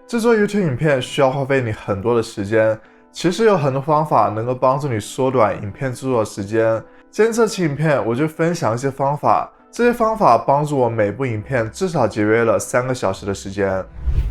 制作 YouTube 影片需要花费你很多的时间，其实有很多方法能够帮助你缩短影片制作的时间。今天这期影片我就分享一些方法，这些方法帮助我每部影片至少节约了3个小时的时间。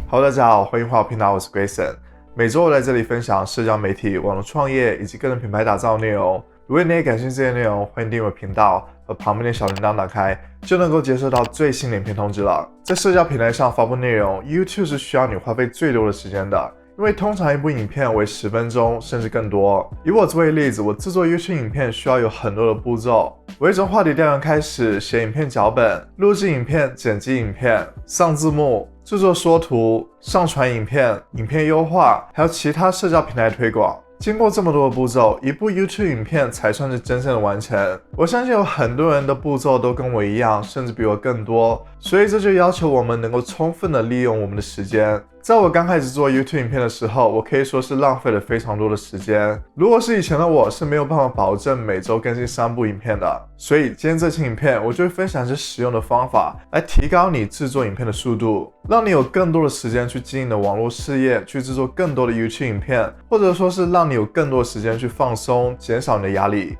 Hello， 大家好，欢迎回到频道，我是 Grayson。每周我在这里分享社交媒体、网络创业以及个人品牌打造内容。如果你也感兴趣这些内容，欢迎订阅我频道和旁边的小铃铛打开，就能够接收到最新的影片通知了。在社交平台上发布内容 ，YouTube 是需要你花费最多的时间的，因为通常一部影片为10分钟甚至更多。以我作为例子，我制作 YouTube 影片需要有很多的步骤，我会从话题调研开始，写影片脚本、录制影片、剪辑影片、上字幕、制作缩图、上传影片、影片优化，还有其他社交平台推广。经过这么多的步骤，一部 YouTube 影片才算是真正的完成。我相信有很多人的步骤都跟我一样，甚至比我更多，所以这就要求我们能够充分的利用我们的时间。在我刚开始做 YouTube 影片的时候，我可以说是浪费了非常多的时间。如果是以前的我，是没有办法保证每周更新3部影片的。所以今天这期影片，我就会分享一些实用的方法，来提高你制作影片的速度，让你有更多的时间去经营你的网络事业，去制作更多的 YouTube 影片，或者说是让你有更多的时间去放松，减少你的压力。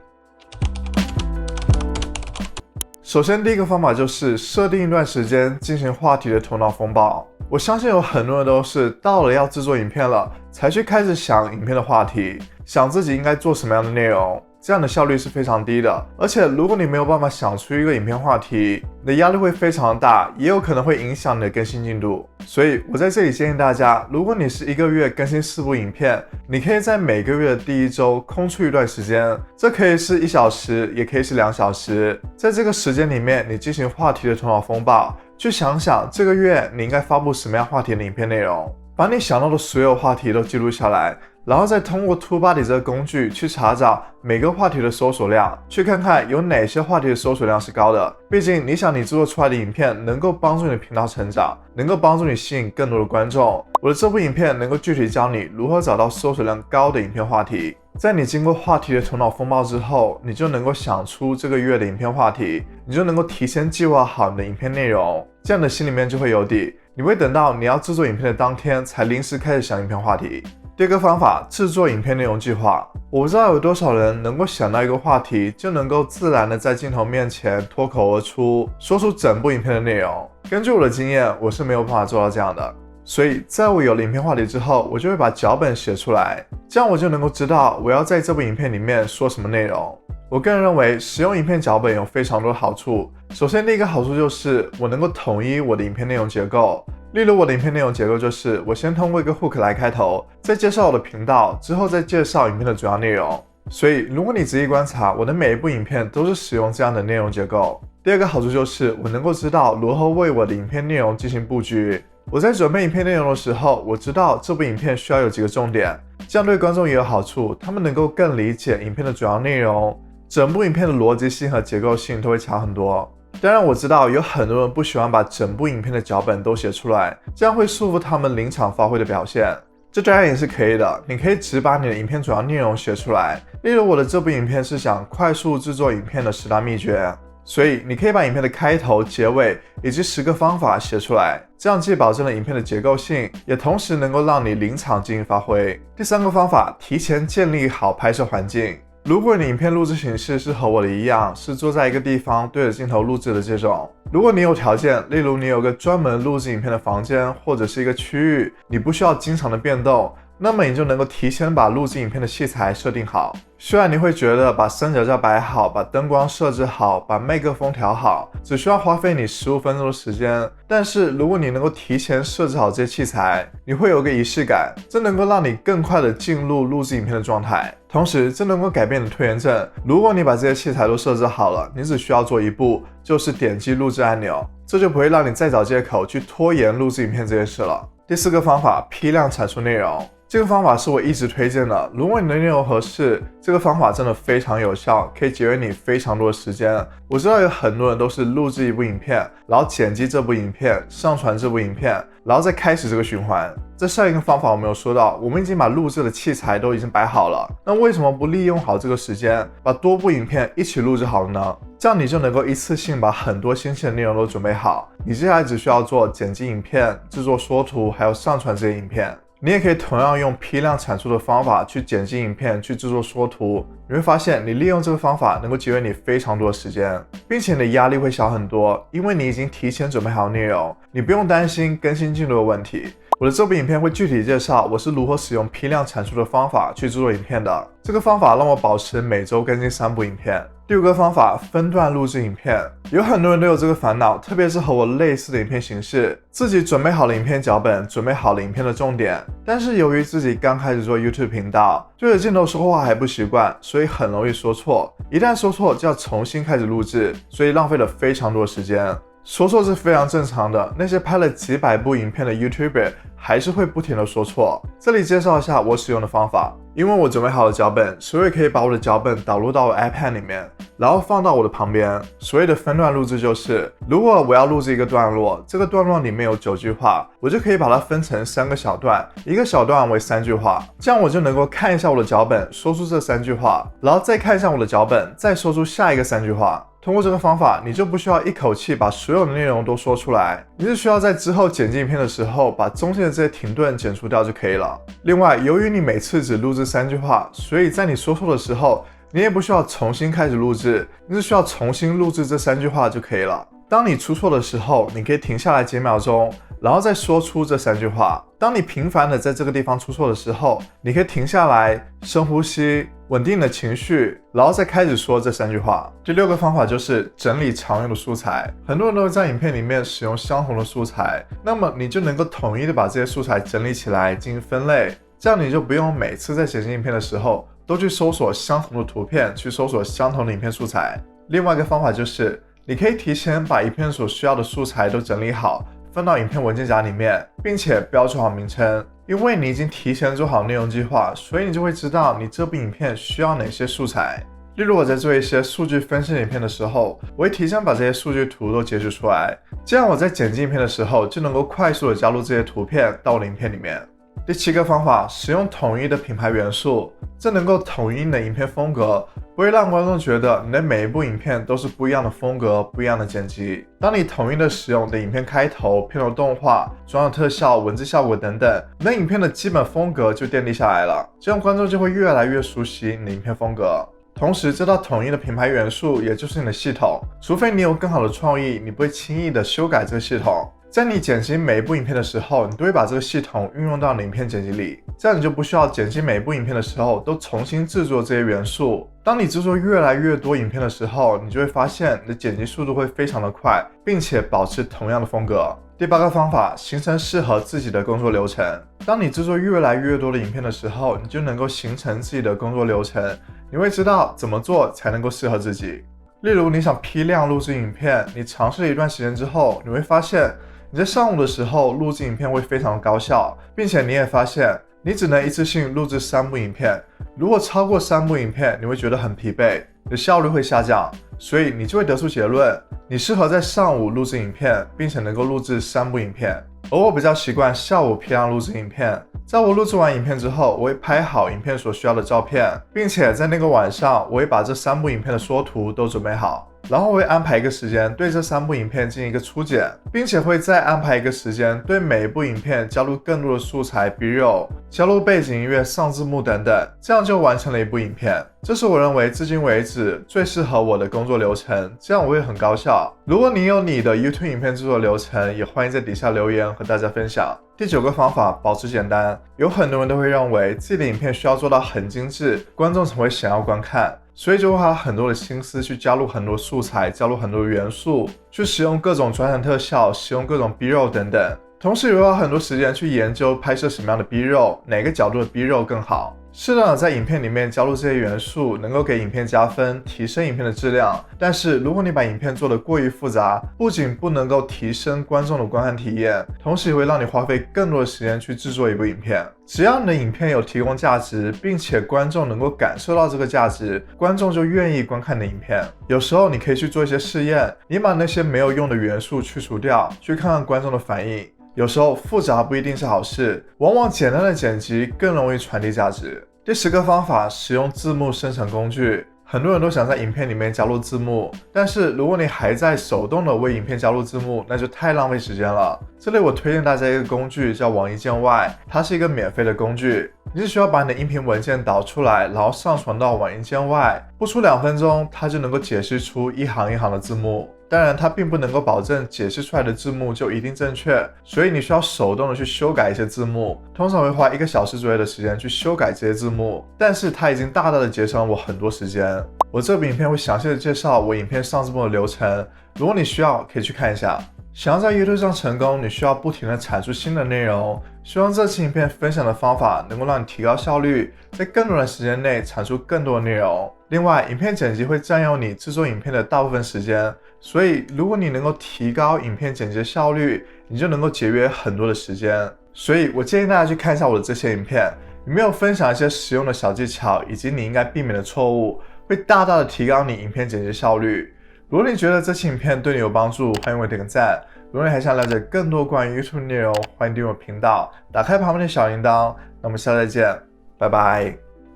首先，第一个方法就是设定一段时间进行话题的头脑风暴。我相信有很多人都是到了要制作影片了，才去开始想影片的话题，想自己应该做什么样的内容，这样的效率是非常低的。而且如果你没有办法想出一个影片话题，你的压力会非常大，也有可能会影响你的更新进度。所以我在这里建议大家，如果你是1个月更新4部影片，你可以在每个月的第1周空出一段时间，这可以是1小时，也可以是2小时。在这个时间里面，你进行话题的头脑风暴，去想想这个月你应该发布什么样话题的影片内容，把你想到的所有话题都记录下来，然后再通过 TubeBuddy 这个工具去查找每个话题的搜索量，去看看有哪些话题的搜索量是高的。毕竟你想你制作出来的影片能够帮助你的频道成长，能够帮助你吸引更多的观众。我的这部影片能够具体教你如何找到搜索量高的影片话题。在你经过话题的头脑风暴之后，你就能够想出这个月的影片话题，你就能够提前计划好你的影片内容，这样的心里面就会有底，你会等到你要制作影片的当天才临时开始想影片话题。第二个方法，制作影片内容计划。我不知道有多少人能够想到一个话题，就能够自然的在镜头面前脱口而出，说出整部影片的内容。根据我的经验，我是没有办法做到这样的。所以在我有了影片话题之后，我就会把脚本写出来，这样我就能够知道我要在这部影片里面说什么内容。我个人认为使用影片脚本有非常多的好处。首先，第一个好处就是我能够统一我的影片内容结构。例如我的影片内容结构就是我先通过一个 hook 来开头，再介绍我的频道，之后再介绍影片的主要内容。所以如果你仔细观察，我的每一部影片都是使用这样的内容结构。第二个好处就是我能够知道如何为我的影片内容进行布局。我在准备影片内容的时候，我知道这部影片需要有几个重点，这样对观众也有好处，他们能够更理解影片的主要内容，整部影片的逻辑性和结构性都会强很多。当然我知道有很多人不喜欢把整部影片的脚本都写出来，这样会束缚他们临场发挥的表现。这当然也是可以的，你可以只把你的影片主要内容写出来。例如我的这部影片是讲快速制作影片的10大秘诀，所以你可以把影片的开头、结尾以及10个方法写出来，这样既保证了影片的结构性，也同时能够让你临场进行发挥。第3个方法，提前建立好拍摄环境。如果你的影片录制形式是和我的一样，是坐在一个地方对着镜头录制的这种，如果你有条件，例如你有个专门录制影片的房间或者是一个区域，你不需要经常的变动，那么你就能够提前把录制影片的器材设定好。虽然你会觉得把三脚架摆好，把灯光设置好，把麦克风调好，只需要花费你15分钟的时间，但是如果你能够提前设置好这些器材，你会有个仪式感，这能够让你更快的进入录制影片的状态。同时这能够改变你的拖延症，如果你把这些器材都设置好了，你只需要做一步，就是点击录制按钮，这就不会让你再找借口去拖延录制影片这件事了。第4个方法，批量产出内容。这个方法是我一直推荐的，如果你的内容合适，这个方法真的非常有效，可以节约你非常多的时间。我知道有很多人都是录制一部影片，然后剪辑这部影片，上传这部影片，然后再开始这个循环。在上一个方法我没有说到，我们已经把录制的器材都已经摆好了，那为什么不利用好这个时间，把多部影片一起录制好呢？这样你就能够一次性把很多新鲜的内容都准备好，你接下来只需要做剪辑影片、制作缩图，还有上传这些影片。你也可以同样用批量产出的方法去剪辑影片，去制作缩图。你会发现，你利用这个方法能够节约你非常多的时间，并且你的压力会小很多，因为你已经提前准备好内容，你不用担心更新进度的问题。我的这部影片会具体介绍我是如何使用批量产出的方法去制作影片的。这个方法让我保持每周更新3部影片。第5个方法，分段录制影片。有很多人都有这个烦恼，特别是和我类似的影片形式，自己准备好了影片脚本，准备好了影片的重点，但是由于自己刚开始做 YouTube 频道，对着镜头说话还不习惯，所以很容易说错，一旦说错就要重新开始录制，所以浪费了非常多时间。说错是非常正常的，那些拍了几百部影片的 YouTuber 还是会不停的说错。这里介绍一下我使用的方法，因为我准备好了脚本，所以可以把我的脚本导入到我 iPad 里面，然后放到我的旁边。所谓的分段录制就是，如果我要录制一个段落，这个段落里面有9句话，我就可以把它分成3个小段，一个小段为3句话，这样我就能够看一下我的脚本，说出这3句话，然后再看一下我的脚本，再说出下一个3句话。通过这个方法，你就不需要一口气把所有的内容都说出来，你只需要在之后剪辑影片的时候，把中间的这些停顿剪除掉就可以了。另外，由于你每次只录制3句话，所以在你说错的时候，你也不需要重新开始录制，你只需要重新录制这3句话就可以了。当你出错的时候，你可以停下来几秒钟，然后再说出这3句话。当你频繁的在这个地方出错的时候，你可以停下来，深呼吸，稳定你的情绪，然后再开始说这3句话。第6个方法就是整理常用的素材。很多人都会在影片里面使用相同的素材，那么你就能够统一的把这些素材整理起来进行分类，这样你就不用每次在剪辑影片的时候都去搜索相同的图片，去搜索相同的影片素材。另外一个方法就是你可以提前把影片所需要的素材都整理好，放到影片文件夹里面，并且标注好名称。因为你已经提前做好内容计划，所以你就会知道你这部影片需要哪些素材。例如我在做一些数据分析影片的时候，我会提前把这些数据图都截取出来，这样我在剪辑影片的时候就能够快速的加入这些图片到我的影片里面。第7个方法，使用统一的品牌元素，这能够统一你的影片风格，不会让观众觉得你的每一部影片都是不一样的风格，不一样的剪辑。当你统一的使用你的影片开头、片头动画、转场特效、文字效果等等，你的影片的基本风格就奠定下来了，这样观众就会越来越熟悉你的影片风格。同时，这套统一的品牌元素也就是你的系统，除非你有更好的创意，你不会轻易的修改这个系统。在你剪辑每一部影片的时候，你都会把这个系统运用到你的影片剪辑里，这样你就不需要剪辑每一部影片的时候都重新制作这些元素。当你制作越来越多影片的时候，你就会发现你的剪辑速度会非常的快，并且保持同样的风格。第8个方法，形成适合自己的工作流程。当你制作越来越多的影片的时候，你就能够形成自己的工作流程，你会知道怎么做才能够适合自己。例如你想批量录制影片，你尝试了一段时间之后，你会发现你在上午的时候录制影片会非常高效，并且你也发现你只能一次性录制3部影片，如果超过3部影片，你会觉得很疲惫，你的效率会下降，所以你就会得出结论，你适合在上午录制影片，并且能够录制3部影片。而我比较习惯下午批量录制影片，在我录制完影片之后，我会拍好影片所需要的照片，并且在那个晚上，我会把这3部影片的缩图都准备好。然后我会安排一个时间对这3部影片进行一个初剪，并且会再安排一个时间对每一部影片加入更多的素材，B-roll，加入背景音乐、上字幕等等，这样就完成了一部影片。这是我认为至今为止最适合我的工作流程，这样我会很高效。如果你有你的 YouTube 影片制作流程，也欢迎在底下留言和大家分享。第9个方法，保持简单。有很多人都会认为自己的影片需要做到很精致，观众才会想要观看，所以就会花很多的心思去加入很多素材，加入很多元素，去使用各种转场特效，使用各种 B-roll 等等。同时也会花很多时间去研究拍摄什么样的 B 肉，哪个角度的 B 肉更好。适当的在影片里面加入这些元素，能够给影片加分，提升影片的质量。但是如果你把影片做得过于复杂，不仅不能够提升观众的观看体验，同时也会让你花费更多的时间去制作一部影片。只要你的影片有提供价值，并且观众能够感受到这个价值，观众就愿意观看你的影片。有时候你可以去做一些试验，你把那些没有用的元素去除掉，去看看观众的反应。有时候复杂不一定是好事，往往简单的剪辑更容易传递价值。第10个方法，使用字幕生成工具。很多人都想在影片里面加入字幕，但是如果你还在手动的为影片加入字幕，那就太浪费时间了。这里我推荐大家一个工具，叫网易键外，它是一个免费的工具。你只需要把你的音频文件导出来，然后上传到网易键外，不出2分钟，它就能够解释出一行一行的字幕。当然，它并不能够保证解释出来的字幕就一定正确，所以你需要手动的去修改一些字幕，通常会花1个小时左右的时间去修改这些字幕，但是它已经大大的节省了我很多时间。我这部影片会详细的介绍我影片上字幕的流程，如果你需要可以去看一下。想要在 YouTube 上成功，你需要不停的产出新的内容。希望这期影片分享的方法能够让你提高效率，在更短的时间内产出更多的内容。另外，影片剪辑会占用你制作影片的大部分时间，所以如果你能够提高影片剪辑的效率，你就能够节约很多的时间。所以我建议大家去看一下我的这些影片，里面有分享一些实用的小技巧，以及你应该避免的错误，会大大的提高你影片剪辑效率。如果你觉得这期影片对你有帮助，欢迎为我点个赞。如果你还想了解更多关于 YouTube 内容，欢迎订阅我频道，打开旁边的小铃铛。那我们下次再见，拜拜。